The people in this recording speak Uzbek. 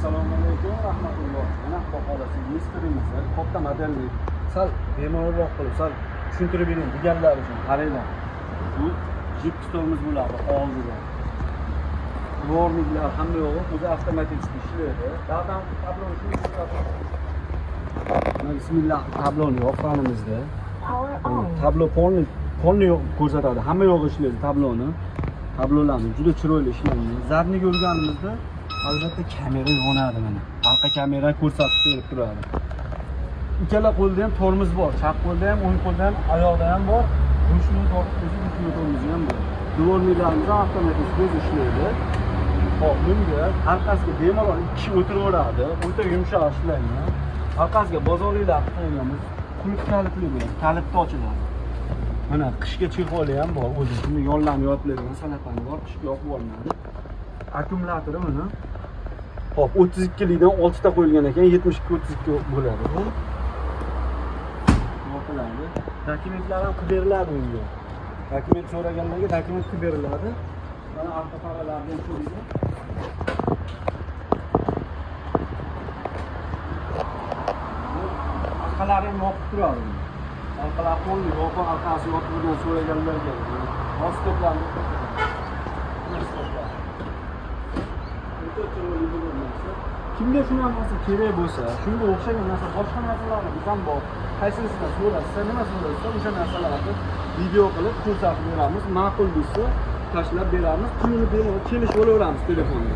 Assalomu alaykum, rahmatulloh. Mana xohlasa yeskiringiz, katta modelni sal bemalolroq qilib, sal tushuntirib bering deganlar uchun qaranglar. Bu jip stolimiz bo'ladi oldida. Dvorniklar hamma yo'g'i o'zi avtomatik ishlaydi. Davdan tabloni shunday ko'rsatib. Mana bismillah tabloni yoqqanimizda. Tablo polni ko'rsatadi. Hamma yo'g'i ishlaydi tabloni. Tablolarni juda chiroyli ishlangan. Zarni ko'rganimizda albatta kamera yonadi mana. Orqa kamera ko'rsatib berib turadi. Ikkala qo'lda ham tormoz bor. Chap qo'lda ham, o'ng qo'lda ham, oyoqda ham bor. Ruchniy tormozi ham bor. Dvorniklarimiz avtomatik o'zi ishlaydi. Hop, bunga orqasiga bemalol ikki kishi o'tiraveradi. O'ta yumshoq ishlangan. Orqasiga bozorliklar qo'yganmiz. Qulf kalitli bo'ladi. Kalitda ochiladi. Mana qishga chexoli ham bor. O'zi shuni yonlamay yopib bergan salapani bor. Qishga yopib olinadi. Akkumulyatori mana. Hop, 32 likdan 6 ta qo'yilgan ekan, 72-32 bo'ladi bu. Yopiladi. Dokumentlar ham qilib beriladi unga. Dokument so'raganlarga dokument qilib beriladi. Mana orqa paralarni ham ko'ring. Orqalari ham yopib turadi. Orqalar qo'lni yopib, orqasi yopib turgan so'raganlarga. Hostoplarni kimga shunaqa narsa kerak bo'lsa, shunga o'xshagan narsa, boshqa narsalarni biz ham bor. Qaysisidan so'rasa, nima so'rasa, o'sha narsalarni video qilib ko'rsatib beramiz. Ma'qul bo'lsa, tashlab beramiz. Pulini berib kelishib olaveramiz telefonda.